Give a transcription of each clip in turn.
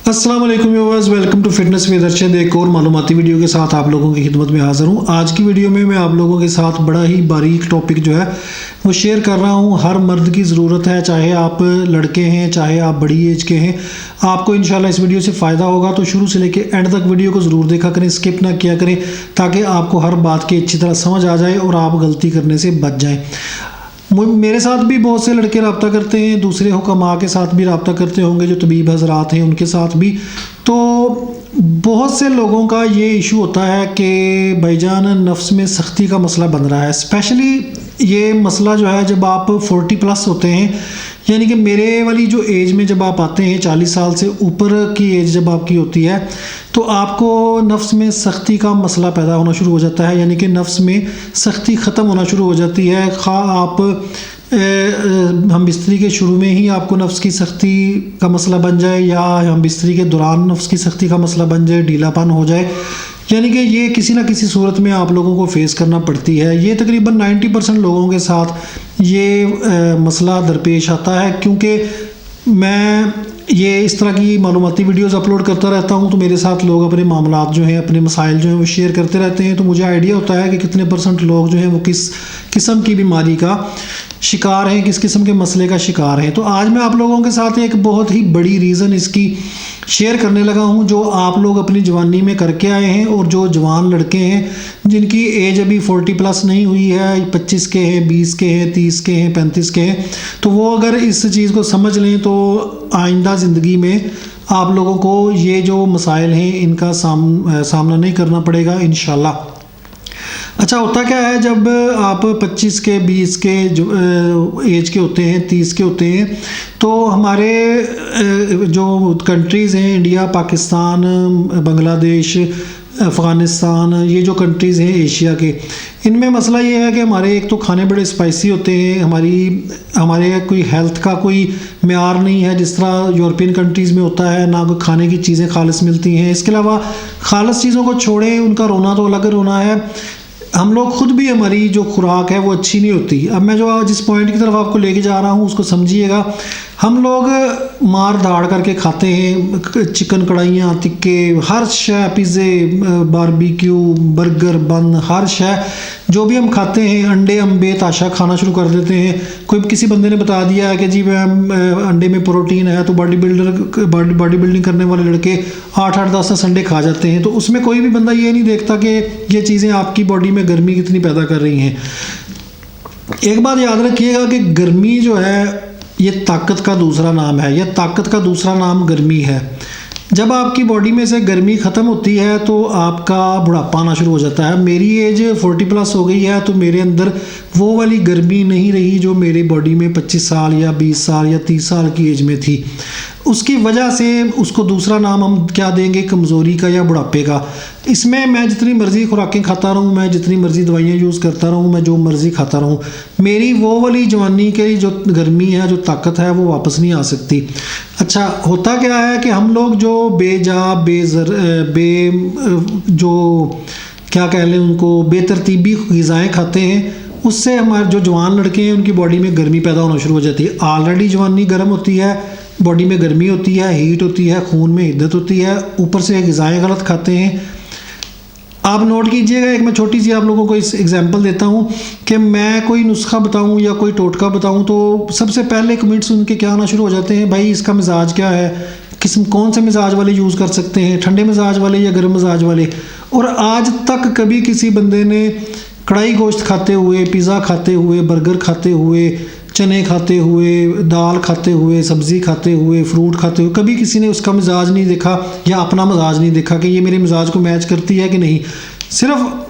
अस्सलाम वालेकुम viewers, welcome to fitness with Arshad. एक और मालूमाती वीडियो के साथ आप लोगों की खिदमत में हाज़िर हूँ। आज की वीडियो में मैं आप लोगों के साथ बड़ा ही बारीक टॉपिक जो है वो शेयर कर रहा हूँ। हर मर्द की ज़रूरत है, चाहे आप लड़के हैं चाहे आप बड़ी एज के हैं। आपको इंशाल्लाह इस वीडियो से फ़ायदा होगा, तो शुरू से लेकर एंड तक वीडियो को ज़रूर देखा करें, स्किप ना किया करें, ताकि आपको हर बात की अच्छी तरह समझ आ जाए और आप गलती करने से बच जाएँ। मेरे साथ भी बहुत से लड़के रब्ता करते हैं, दूसरे हुक्मा के साथ भी रब्ता करते होंगे, जो तबीब हजरात हैं उनके साथ भी। तो बहुत से लोगों का ये इशू होता है कि भाईजान नफ्स में सख्ती का मसला बन रहा है। स्पेशली ये मसला जो है जब आप 40 प्लस होते हैं, यानी कि मेरे वाली जो एज में जब आप आते हैं, 40 साल से ऊपर की एज जब आपकी होती है, तो आपको नफ्स में सख्ती का मसला पैदा होना शुरू हो जाता है। यानी कि नफ्स में सख्ती ख़त्म होना शुरू हो जाती है। खा आप हम बिस्तरी के शुरू में ही आपको नफ्स की सख्ती का मसला बन जाए, या हम बिस्तरी के दौरान नफ्स की सख्ती का मसला बन जाए, ढीलापन हो जाए, यानी कि ये किसी ना किसी सूरत में आप लोगों को फेस करना पड़ती है। ये तकरीबन 90% लोगों के साथ ये मसला दरपेश आता है। क्योंकि मैं ये इस तरह की मालूमाती वीडियोस अपलोड करता रहता हूँ, तो मेरे साथ लोग अपने मामलात जो हैं, अपने मसाइल जो हैं वो शेयर करते रहते हैं, तो मुझे आइडिया होता है कि कितने % लोग जो हैं वो किस किस्म की बीमारी का शिकार हैं, किस किस्म के मसले का शिकार हैं। तो आज मैं आप लोगों के साथ एक बहुत ही बड़ी रीज़न इसकी शेयर करने लगा हूं, जो आप लोग अपनी जवानी में करके आए हैं, और जो जवान लड़के हैं जिनकी एज अभी 40 प्लस नहीं हुई है, 25 के हैं, 20 के हैं, 30 के हैं, 35 के हैं, तो वो अगर इस चीज़ को समझ लें तो आइंदा ज़िंदगी में आप लोगों को ये जो मसाइल हैं इनका सामना नहीं करना पड़ेगा इंशाल्लाह। अच्छा, होता क्या है जब आप 25 के, 20 के जो एज के होते हैं, 30 के होते हैं, तो हमारे जो कंट्रीज़ हैं, इंडिया, पाकिस्तान, बांग्लादेश, अफ़गानिस्तान, ये जो कंट्रीज़ हैं एशिया के, इनमें मसला ये है कि हमारे एक तो खाने बड़े स्पाइसी होते हैं, हमारे कोई हेल्थ का कोई मेयार नहीं है जिस तरह यूरोपियन कंट्रीज़ में होता है, ना कोई खाने की चीज़ें खालिस मिलती हैं। इसके अलावा खालिस चीज़ों को छोड़ें, उनका रोना तो अलग रोना है, हम लोग खुद भी, हमारी जो खुराक है वो अच्छी नहीं होती। अब मैं जो जिस पॉइंट की तरफ आपको लेके जा रहा हूँ उसको समझिएगा। हम लोग मार धाड़ करके खाते हैं, चिकन कढ़ाइयाँ, टिक्के, हर शय, पिज़्ज़े, बारबेक्यू, बर्गर, बन, हर शय जो भी हम खाते हैं, अंडे, अम्बे, ताशा खाना शुरू कर देते हैं। कोई किसी बंदे ने बता दिया है कि जी अंडे में प्रोटीन है, तो बॉडी बिल्डिंग करने वाले लड़के 8-8, 10-10 अंडे खा जाते हैं। तो उसमें कोई भी बंदा ये नहीं देखता कि ये चीज़ें आपकी बॉडी में गर्मी कितनी पैदा कर रही हैं। एक बात याद रखिएगा कि गर्मी जो है ये ताकत का दूसरा नाम है, यह ताकत का दूसरा नाम गर्मी है। जब आपकी बॉडी में से गर्मी ख़त्म होती है तो आपका बुढ़ापा आना शुरू हो जाता है। मेरी एज 40 प्लस हो गई है, तो मेरे अंदर वो वाली गर्मी नहीं रही जो मेरी बॉडी में 25 साल या 20 साल या 30 साल की एज में थी। उसकी वजह से उसको दूसरा नाम हम क्या देंगे, कमज़ोरी का या बुढ़ापे का। इसमें मैं जितनी मर्ज़ी खुराकें खाता रहूँ, मैं जितनी मर्ज़ी दवाइयाँ यूज़ करता रहूँ, मैं जो मर्ज़ी खाता रहूँ, मेरी वो वाली जवानी की जो गर्मी है, जो ताकत है, वो वापस नहीं आ सकती। अच्छा, होता क्या है कि हम लोग जो जो क्या कह लें उनको, बेतरतीबी ग़िज़ाएँ खाते हैं, उससे हमारे जो जवान लड़के हैं उनकी बॉडी में गर्मी पैदा होना शुरू हो जाती है। ऑलरेडी जवानी गर्म होती है, बॉडी में गर्मी होती है, हीट होती है, खून में हिद्दत होती है, ऊपर से ग़िज़ाएँ गलत खाते हैं। आप नोट कीजिएगा, एक मैं छोटी सी आप लोगों को इस एग्जांपल देता हूँ कि मैं कोई नुस्खा बताऊँ या कोई टोटका बताऊँ, तो सबसे पहले कमेंट सुन के क्या आना शुरू हो जाते हैं, भाई इसका मिजाज क्या है, कौन से मिजाज वाले यूज़ कर सकते हैं, ठंडे मिजाज वाले या गर्म मिजाज वाले। और आज तक कभी किसी बंदे ने कढ़ाई गोश्त खाते हुए, पिज़्ज़ा खाते हुए, बर्गर खाते हुए, चने खाते हुए, दाल खाते हुए, सब्ज़ी खाते हुए, फ्रूट खाते हुए, कभी किसी ने उसका मिजाज नहीं देखा या अपना मिजाज नहीं देखा कि ये मेरे मिजाज को मैच करती है कि नहीं। सिर्फ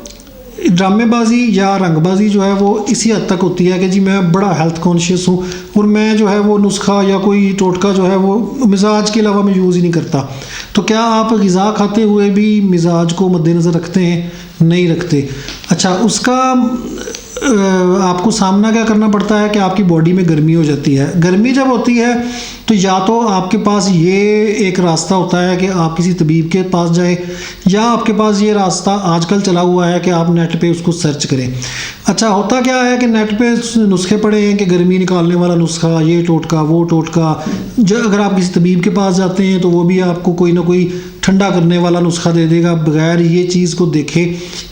ड्रामेबाजी या रंगबाजी जो है वो इसी हद तक होती है कि जी मैं बड़ा हेल्थ कॉन्शियस हूँ और मैं जो है वो नुस्खा या कोई टोटका जो है वो मिजाज के अलावा मैं यूज़ ही नहीं करता। तो क्या आप ग़िज़ा खाते हुए भी मिजाज को मद्देनज़र रखते हैं? नहीं रखते। अच्छा, उसका आपको सामना क्या करना पड़ता है कि आपकी बॉडी में गर्मी हो जाती है। गर्मी जब होती है तो या तो आपके पास ये एक रास्ता होता है कि आप किसी तबीब के पास जाएं, या आपके पास ये रास्ता आजकल चला हुआ है कि आप नेट पे उसको सर्च करें। अच्छा, होता क्या है कि नेट पे नुस्खे पड़े हैं कि गर्मी निकालने वाला नुस्खा, ये टोटका वो टोटका। जो अगर आप किसी तबीब के पास जाते हैं तो वो भी आपको कोई ना कोई ठंडा करने वाला नुस्खा दे देगा, बगैर ये चीज़ को देखे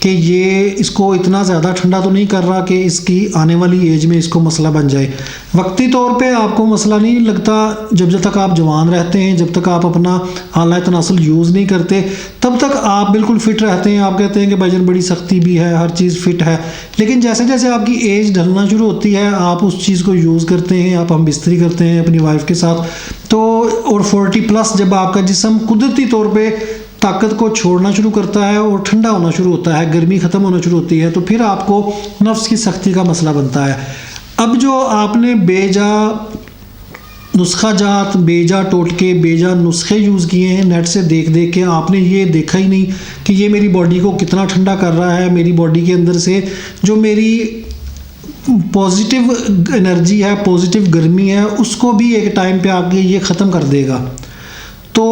कि ये इसको इतना ज़्यादा ठंडा तो नहीं कर रहा कि इसकी आने वाली एज में इसको मसला बन जाए। वक्ती तौर पे आपको मसला नहीं लगता, जब तक आप जवान रहते हैं, जब तक आप अपना आला तनासुल यूज़ नहीं करते, तब तक आप बिल्कुल फ़िट रहते हैं। आप कहते हैं कि भाईजान बड़ी सख्ती भी है, हर चीज़ फ़िट है, लेकिन जैसे जैसे आपकी एज ढलना शुरू होती है, आप उस चीज़ को यूज़ करते हैं, आप हम बिस्तरी करते हैं अपनी वाइफ के साथ, तो और 40+ जब आपका जिस्म कुदरती तौर पे ताकत को छोड़ना शुरू करता है और ठंडा होना शुरू होता है, गर्मी ख़त्म होना शुरू होती है, तो फिर आपको नफ्स की सख्ती का मसला बनता है। अब जो आपने बेजा नुस्खा जात, बेजा टोटके, बेजा नुस्खे यूज़ किए हैं नेट से देख देख के, आपने ये देखा ही नहीं कि ये मेरी बॉडी को कितना ठंडा कर रहा है, मेरी बॉडी के अंदर से जो मेरी पॉजिटिव एनर्जी है, पॉजिटिव गर्मी है, उसको भी एक टाइम पे आके ये ख़त्म कर देगा। तो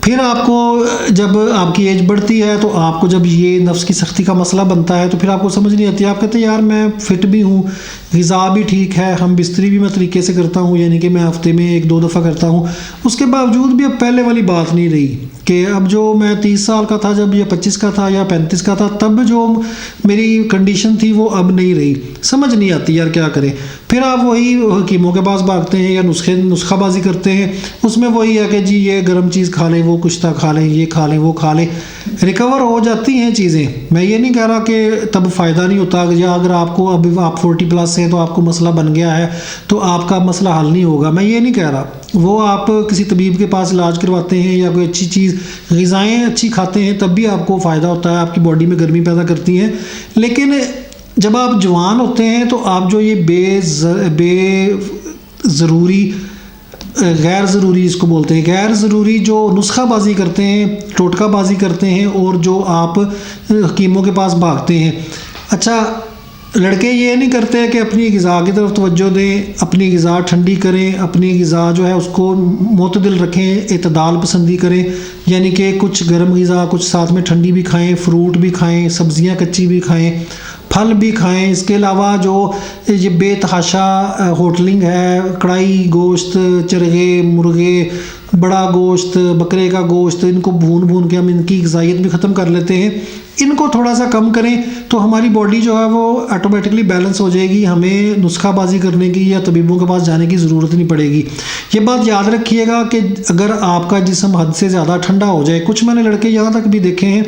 फिर आपको जब आपकी एज बढ़ती है तो आपको जब ये नफ्स की सख्ती का मसला बनता है तो फिर आपको समझ नहीं आती। आप कहते हैं यार मैं फ़िट भी हूँ, ग़िज़ा भी ठीक है, हम बिस्तरी भी मैं तरीके से करता हूँ, यानी कि मैं हफ्ते में 1-2 दफ़ा करता हूँ, उसके बावजूद भी अब पहले वाली बात नहीं रही कि अब जो मैं 30 साल का था जब, या 25 का था या 35 का था, तब जो मेरी कंडीशन थी वो अब नहीं रही। समझ नहीं आती यार क्या करें। फिर आप वही हकीमों के पास भागते हैं या नुस्खाबाजी करते हैं, उसमें वही है कि जी ये गर्म चीज़ खा लें, वो कुश्ता खा लें, ये खा लें, वो खा लें, रिकवर हो जाती हैं चीज़ें। मैं ये नहीं कह रहा कि तब फ़ायदा नहीं होता, या अगर आपको अभी आप 40+ हैं तो आपको मसला बन गया है तो आपका मसला हल नहीं होगा, मैं ये नहीं कह रहा। वो आप किसी तबीब के पास इलाज करवाते हैं या कोई अच्छी चीज़, ग़िज़ाएँ अच्छी खाते हैं, तब भी आपको फ़ायदा होता है, आपकी बॉडी में गर्मी पैदा करती हैं। लेकिन जब आप जवान होते हैं तो आप जो ये ज़रूरी, गैर ज़रूरी इसको बोलते हैं, गैर ज़रूरी जो नुस्खाबाजी करते हैं, टोटकाबाजी करते हैं, और जो आप हकीमों के पास भागते हैं। अच्छा, लड़के ये नहीं करते कि अपनी ग़िज़ा की तरफ तवज्जो दें, अपनी ग़िज़ा ठंडी करें, अपनी ग़िज़ा जो है उसको मुतदिल रखें, इतदाल पसंदी करें, यानी कि कुछ गर्म ग़िज़ा, कुछ साथ में ठंडी भी खाएं, फ्रूट भी खाएं, सब्ज़ियां कच्ची भी खाएं, फल भी खाएं। इसके अलावा जो ये बेतहाशा होटलिंग है, कढ़ाई गोश्त, चरगे, मुर्गे, बड़ा गोश्त, बकरे का गोश्त, इनको भून के हम इनकी ग़िज़ाइयत भी ख़त्म कर लेते हैं। इनको थोड़ा सा कम करें तो हमारी बॉडी जो है वो ऑटोमेटिकली बैलेंस हो जाएगी, हमें नुस्खाबाजी करने की या तबीबों के पास जाने की ज़रूरत नहीं पड़ेगी। ये बात याद रखिएगा कि अगर आपका जिस्म हद से ज़्यादा ठंडा हो जाए, कुछ मैंने लड़के यहाँ तक भी देखे हैं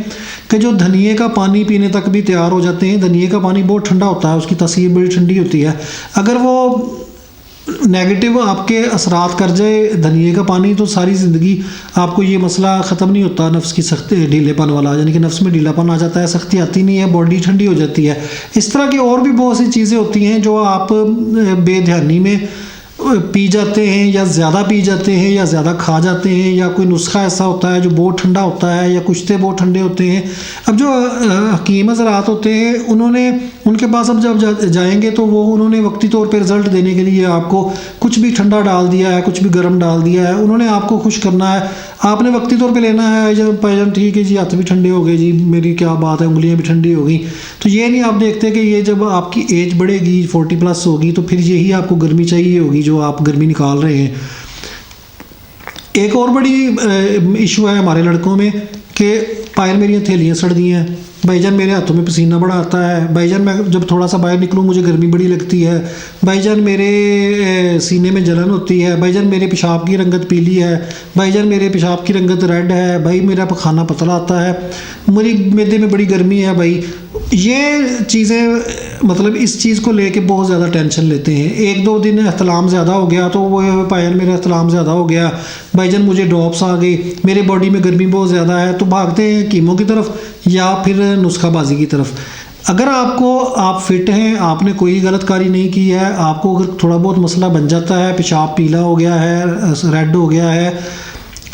कि जो धनिए का पानी पीने तक भी तैयार हो जाते हैं। धनिए का पानी बहुत ठंडा होता है, उसकी तासीर बड़ी ठंडी होती है। अगर वो नेगेटिव आपके असरात कर जाए धनिए का पानी, तो सारी ज़िंदगी आपको ये मसला ख़त्म नहीं होता, नफ्स की सख्ती, ढीलेपन वाला, यानी कि नफ्स में ढीलापन आ जाता है, सख्ती आती नहीं है, बॉडी ठंडी हो जाती है। इस तरह की और भी बहुत सी चीज़ें होती हैं जो आप बेध्यानी में पी जाते हैं, या ज़्यादा पी जाते हैं, या ज़्यादा खा जाते हैं, या कोई नुस्खा ऐसा होता है जो बहुत ठंडा होता है, या कुश्ते बहुत ठंडे होते हैं। अब जो हकीम हज़रात होते हैं, उनके पास अब जब जाएंगे तो वो उन्होंने वक्ती तौर पे रिज़ल्ट देने के लिए आपको कुछ भी ठंडा डाल दिया है, कुछ भी गर्म डाल दिया है, उन्होंने आपको खुश करना है। आपने वक्ती तौर पे लेना है, जब भाईजान ठीक है जी, हाथ भी ठंडे हो गए जी, मेरी क्या बात है, उंगलियां भी ठंडी हो गई। तो ये नहीं आप देखते कि ये जब आपकी एज बढ़ेगी, 40+ होगी, तो फिर यही आपको गर्मी चाहिए होगी जो आप गर्मी निकाल रहे हैं। एक और बड़ी इशू है हमारे लड़कों में कि पायल मेरी हथेलियाँ सड़ दी हैं, भाईजान मेरे हाथों में पसीना बड़ा आता है, भाईजान मैं जब थोड़ा सा बाहर निकलूँ मुझे गर्मी बड़ी लगती है, भाईजान मेरे सीने में जलन होती है, भाईजान मेरे पेशाब की रंगत पीली है, भाईजान मेरे पेशाब की रंगत रेड है, भाई मेरा खाना पतला आता है, मेरी मैदे में बड़ी गर्मी है। भाई ये चीज़ें मतलब इस चीज़ को लेके बहुत ज़्यादा टेंशन लेते हैं। 1-2 दिन एहतलाम ज़्यादा हो गया तो वो भाईजान मेरा एहतलाम ज़्यादा हो गया, भाईजान मुझे ड्रॉप्स आ गई, मेरे बॉडी में गर्मी बहुत ज़्यादा है, तो भागते हैं कीमो की तरफ या फिर नुस्खाबाजी की तरफ। अगर आप फिट हैं, आपने कोई गलत कारी नहीं की है, आपको अगर थोड़ा बहुत मसला बन जाता है, पेशाब पीला हो गया है, रेड हो गया है,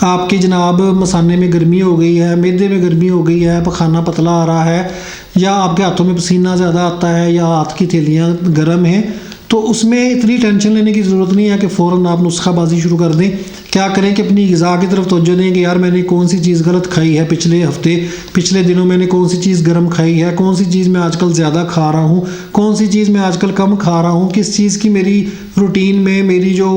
आपकी जनाब मसाने में गर्मी हो गई है, मैदे में गर्मी हो गई है, खाना पतला आ रहा है, या आपके हाथों में पसीना ज़्यादा आता है, या हाथ की थैलियाँ गर्म हैं, तो उसमें इतनी टेंशन लेने की ज़रूरत नहीं है कि फ़ौरन आप नुस्खाबाजी शुरू कर दें। क्या करें कि अपनी ग़िज़ा की तरफ तवज्जो दें कि यार मैंने कौन सी चीज़ गलत खाई है पिछले हफ्ते, पिछले दिनों मैंने कौन सी चीज़ गर्म खाई है, कौन सी चीज़ मैं आजकल ज़्यादा खा रहा हूँ, कौन सी चीज़ मैं आजकल कम खा रहा हूँ, किस चीज़ की मेरी रूटीन में, मेरी जो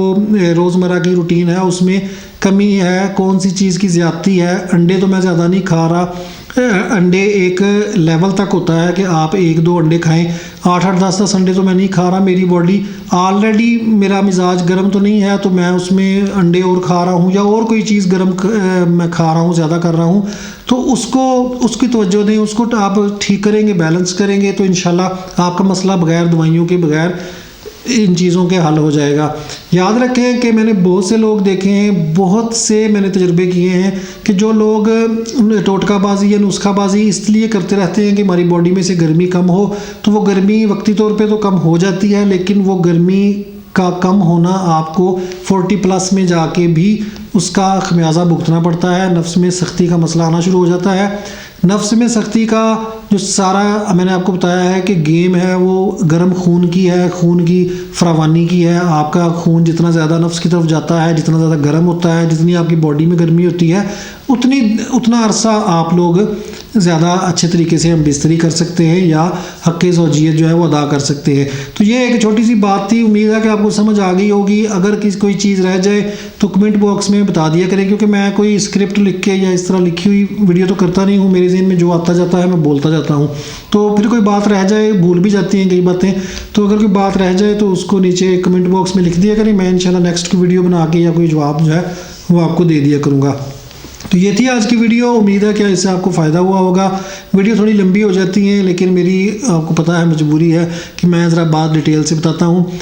रोज़मर्रा की रूटीन है उसमें कमी है, कौन सी चीज़ की ज़्यादती है। अंडे तो मैं ज़्यादा नहीं खा रहा, अंडे एक लेवल तक होता है कि आप 1-2 अंडे खाएं, 8-8 10-10 अंडे तो मैं नहीं खा रहा। मेरी बॉडी ऑलरेडी, मेरा मिजाज गर्म तो नहीं है तो मैं उसमें अंडे और खा रहा हूँ या और कोई चीज़ गर्म मैं खा रहा हूँ, ज़्यादा कर रहा हूँ, तो उसकी तवज्जो दें, उसको आप ठीक करेंगे, बैलेंस करेंगे तो इंशाल्लाह आपका मसला बगैर दवाइयों के, बगैर इन चीज़ों के हल हो जाएगा। याद रखें कि मैंने बहुत से लोग देखे हैं, बहुत से मैंने तजुर्बे किए हैं कि जो लोग टोटकाबाजी या नुस्खाबाजी इसलिए करते रहते हैं कि हमारी बॉडी में से गर्मी कम हो, तो वो गर्मी वक्ती तौर पे तो कम हो जाती है, लेकिन वो गर्मी का कम होना आपको 40+ में जाके भी उसका खमियाजा भुगतना पड़ता है। नफ्स में सख्ती का मसला आना शुरू हो जाता है। नफ्स में सख्ती का जो सारा मैंने आपको बताया है कि गेम है वो गर्म खून की है, खून की फरावानी की है। आपका खून जितना ज़्यादा नफ्स की तरफ जाता है, जितना ज़्यादा गर्म होता है, जितनी आपकी बॉडी में गर्मी होती है, उतना अरसा आप लोग ज़्यादा अच्छे तरीके से हम बिस्तरी कर सकते हैं या हक़-ए ज़ौजियत जो है वो अदा कर सकते हैं। तो ये एक छोटी सी बात थी, उम्मीद है कि आपको समझ आ गई होगी। अगर कोई चीज़ रह जाए तो कमेंट बॉक्स में बता दिया करें, क्योंकि मैं कोई स्क्रिप्ट लिख के या इस तरह लिखी हुई वीडियो तो करता नहीं हूँ, मेरे ज़हन में जो आता जाता है मैं बोलता जाता हूँ। तो फिर कोई बात रह जाए, भूल भी जाती हैं कई बातें, तो अगर कोई बात रह जाए तो उसको नीचे कमेंट बॉक्स में लिख दिया करें, मैं इंशाल्लाह नेक्स्ट वीडियो बना के या कोई जवाब जो है वो आपको दे दिया करूँगा। तो ये थी आज की वीडियो, उम्मीद है कि इससे आपको फ़ायदा हुआ होगा। वीडियो थोड़ी लंबी हो जाती है, लेकिन मेरी आपको पता है मजबूरी है कि मैं ज़रा बात डिटेल से बताता हूँ।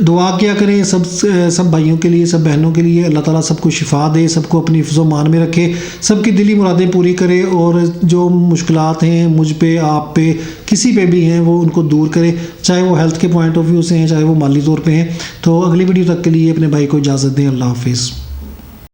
दुआ किया करें सब भाइयों के लिए, सब बहनों के लिए, अल्लाह ताला सबको शिफा दे, सबको अपनी हिफ्ज़ मान में रखे, सबकी दिली मुरादें पूरी करे और जो मुश्किलात हैं मुझ पे, आप पे, किसी पे भी हैं वो उनको दूर करे, चाहे वो हेल्थ के पॉइंट ऑफ व्यू से हैं, चाहे वो माली तौर पे हैं। तो अगली वीडियो तक के लिए अपने भाई को इजाज़त दें। अल्लाह हाफिज़।